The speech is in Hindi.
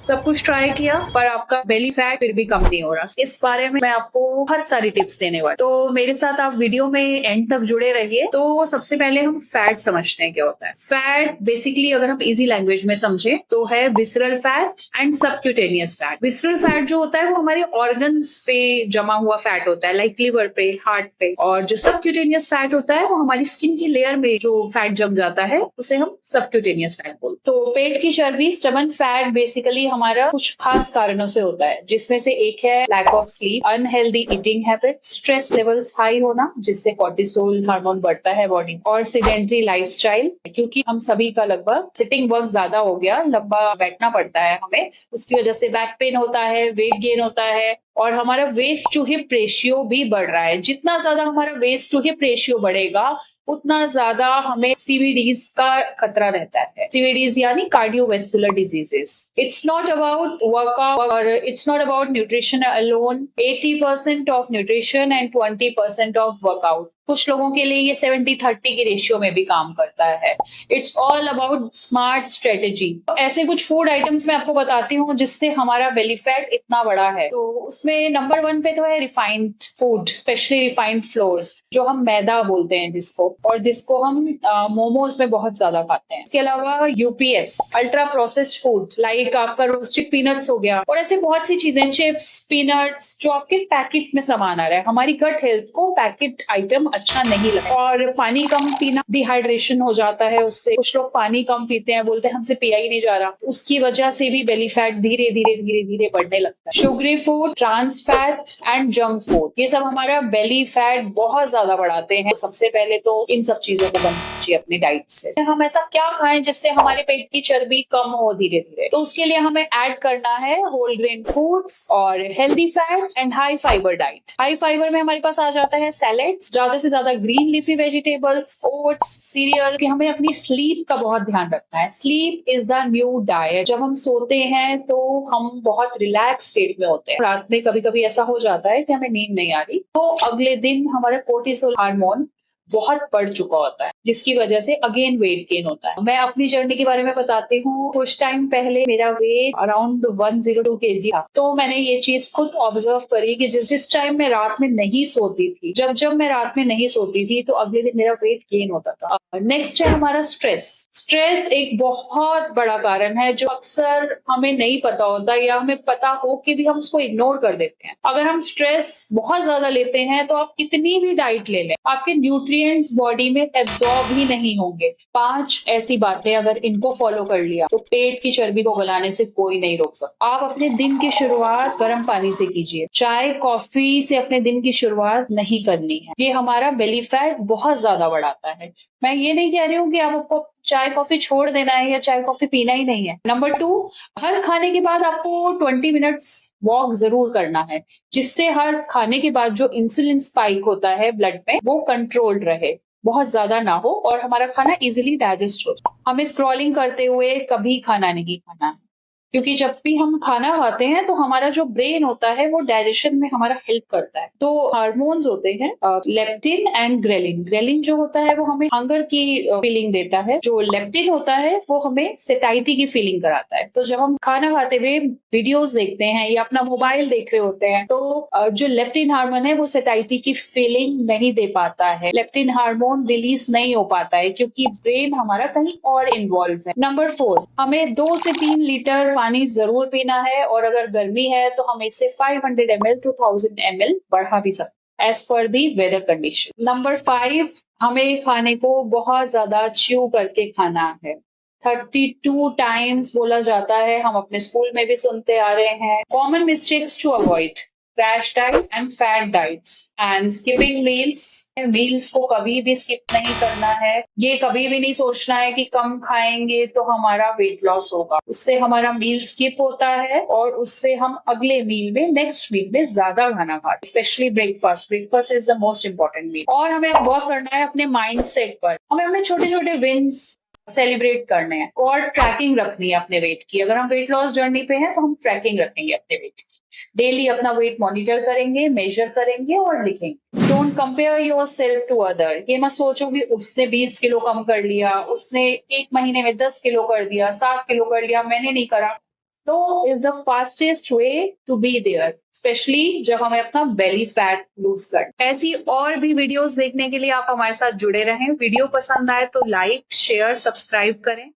सब कुछ ट्राई किया पर आपका बेली फैट फिर भी कम नहीं हो रहा। इस बारे में मैं आपको बहुत सारी टिप्स देने वाली, तो मेरे साथ आप वीडियो में एंड तक जुड़े रहिए। तो सबसे पहले हम फैट समझते हैं क्या होता है। फैट बेसिकली अगर हम इजी लैंग्वेज में समझे तो है visceral fat and subcutaneous fat. Visceral fat जो होता है वो हमारे ऑर्गन्स पे जमा हुआ फैट होता है, लाइक लिवर पे, हार्ट पे। और जो सबक्यूटेनियस फैट होता है वो हमारी स्किन की लेयर में जो फैट जम जाता है उसे हम सबक्यूटेनियस फैट बोलते हैं। तो पेट की चर्बी, स्टमक फैट, बेसिकली हमारा कुछ खास कारणों से होता है, जिसमें से एक है lack of sleep, unhealthy eating habit, stress levels high होना जिससे कॉर्टिसोल हार्मोन बढ़ता है बॉडी, और सेडेंटरी लाइफस्टाइल, क्योंकि हम सभी का लगभग सिटिंग वर्क ज्यादा हो गया, लंबा बैठना पड़ता है हमें, उसकी वजह से बैक पेन होता है, वेट गेन होता है, और हमारा वेस्ट टू हिप रेशियो भी बढ़ रहा है। जितना ज्यादा हमारा वेस्ट टू हिप रेशियो बढ़ेगा उतना ज्यादा हमें सीवीडीज का खतरा रहता है। सीवीडीज यानी cardiovascular diseases. It's not about workout और it's not about nutrition alone. 80% of nutrition and 20% of workout. कुछ लोगों के लिए ये 70-30 की रेशियो में भी काम करता है। It's all about smart strategy. तो ऐसे कुछ फूड आइटम्स मैं आपको बताती हूँ जिससे हमारा बेली फैट इतना बड़ा है। तो उसमें नंबर 1 पे तो है refined food, specially refined floors, जो हम मैदा बोलते हैं जिसको, और जिसको हम मोमोज में बहुत ज्यादा खाते हैं। इसके अलावा यूपीएफ्स, अल्ट्रा प्रोसेस्ड फूड, लाइक आपका रोस्टेड पीनट्स हो गया, और ऐसे बहुत सी चीजें, चिप्स, पीनट्स, जो आपके पैकेट में सामान आ रहा है। हमारी गट हेल्थ को पैकेट आइटम अच्छा नहीं लगता। और पानी कम पीना, डिहाइड्रेशन हो जाता है उससे। कुछ लोग पानी कम पीते हैं, बोलते हैं हमसे पिया ही नहीं जा रहा, उसकी वजह से भी बेली फैट धीरे धीरे धीरे धीरे बढ़ने लगता है। Sugary food, trans fat and junk food, ये सब हमारा बेली फैट बहुत ज्यादा बढ़ाते हैं। सबसे पहले तो इन सब चीजों को बंद कीजिए अपनी डाइट से। हम ऐसा क्या खाएं जिससे हमारे पेट की चर्बी कम हो धीरे धीरे? तो उसके लिए हमें ऐड करना है होल ग्रेन फूड्स और healthy fats and high fibre diet. High fibre में हमारे पास आ जाता है सैलेड्स, ज्यादा से ज्यादा green leafy vegetables, oats, serial. कि हमें अपनी स्लीप का बहुत ध्यान रखना है। Sleep is the new diet. जब हम सोते हैं तो हम बहुत रिलैक्स स्टेट में होते हैं। रात में कभी कभी ऐसा हो जाता है कि हमें नींद नहीं आ रही, तो अगले दिन हमारा कोर्टिसोल हार्मोन बहुत बढ़ चुका होता है, जिसकी वजह से अगेन वेट गेन होता है। मैं अपनी जर्नी के बारे में बताती हूँ। कुछ टाइम पहले मेरा वेट अराउंड 102 kg था। तो मैंने ये चीज खुद ऑब्जर्व करी कि जिस टाइम मैं रात में नहीं सोती थी, जब मैं रात में नहीं सोती थी, तो अगले दिन मेरा वेट गेन होता था। नेक्स्ट है हमारा स्ट्रेस। स्ट्रेस एक बहुत बड़ा कारण है जो अक्सर हमें नहीं पता होता, या हमें पता हो कि भी हम उसको इग्नोर कर देते हैं। अगर हम स्ट्रेस बहुत ज्यादा लेते हैं तो आप कितनी भी डाइट ले लें, आपके न्यूट्रिएंट्स बॉडी में एब्जॉर्ब ही नहीं होंगे। 5 ऐसी बातें अगर इनको फॉलो कर लिया तो पेट की चर्बी को गलाने से कोई नहीं रोक सकता। आप अपने दिन की शुरुआत गर्म पानी से कीजिए। चाय कॉफी से अपने दिन की शुरुआत नहीं करनी है, ये हमारा बेली फैट बहुत ज्यादा बढ़ाता है। मैं ये नहीं कह रही हूँ कि आपको चाय कॉफी छोड़ देना है या चाय कॉफी पीना ही नहीं है। नंबर 2, हर खाने के बाद आपको 20 मिनट्स वॉक जरूर करना है, जिससे हर खाने के बाद जो इंसुलिन स्पाइक होता है ब्लड में वो कंट्रोल्ड रहे, बहुत ज्यादा ना हो, और हमारा खाना इजिली डाइजेस्ट हो जाए। हमें स्क्रॉलिंग करते हुए कभी खाना नहीं खाना है, क्योंकि जब भी हम खाना खाते हैं तो हमारा जो ब्रेन होता है वो डाइजेशन में हमारा हेल्प करता है। तो हार्मोन्स होते हैं लेप्टिन एंड ग्रेलिन। ग्रेलिन जो होता है वो हमें हंगर की फीलिंग देता है, जो लेप्टिन होता है वो हमें सेटाइटी की फीलिंग कराता है। तो जब हम खाना खाते हुए वीडियोस देखते हैं या अपना मोबाइल देख रहे होते हैं तो जो लेप्टिन हार्मोन है वो सेटाइटी की फीलिंग नहीं दे पाता है, लेप्टिन हार्मोन रिलीज नहीं हो पाता है, क्योंकि ब्रेन हमारा कहीं और इन्वॉल्व है। नंबर 4, हमें 2 से 3 लीटर पानी जरूर पीना है, और अगर गर्मी है तो हम इसे 500 ml to 1000 ml बढ़ा भी सकते हैं as per the weather condition. Number 5, हमें खाने को बहुत ज्यादा च्यू करके खाना है। 32 टाइम्स बोला जाता है, हम अपने स्कूल में भी सुनते आ रहे हैं। Common mistakes to avoid: crash diet and fat diets and skipping meals. Meals को कभी भी स्किप नहीं करना है। ये कभी भी नहीं सोचना है कि कम खाएंगे तो हमारा वेट लॉस होगा। उससे हमारा मील स्किप होता है और उससे हम अगले मील में, नेक्स्ट मील में ज्यादा खाना खाते हैं, specially breakfast. Breakfast is the most important meal. और हमें वर्क करना है अपने माइंड सेट पर। हमें अपने छोटे छोटे विन्स सेलिब्रेट करने हैं, और ट्रैकिंग रखनी है अपने वेट की। अगर हम वेट लॉस जर्नी पे हैं तो हम ट्रैकिंग रखेंगे अपने वेट की। डेली अपना वेट मॉनिटर करेंगे, मेजर करेंगे और लिखेंगे। Don't compare yourself to other. ये मत सोचो कि उसने 20 किलो कम कर लिया, उसने 1 महीने में 10 किलो कर दिया, 7 किलो कर लिया, मैंने नहीं करा। तो is the fastest way to be there, specially जब हमें अपना बेली फैट लूज कर। ऐसी और भी वीडियोस देखने के लिए आप हमारे साथ जुड़े रहें। वीडियो पसंद आए तो लाइक, शेयर, सब्सक्राइब करें।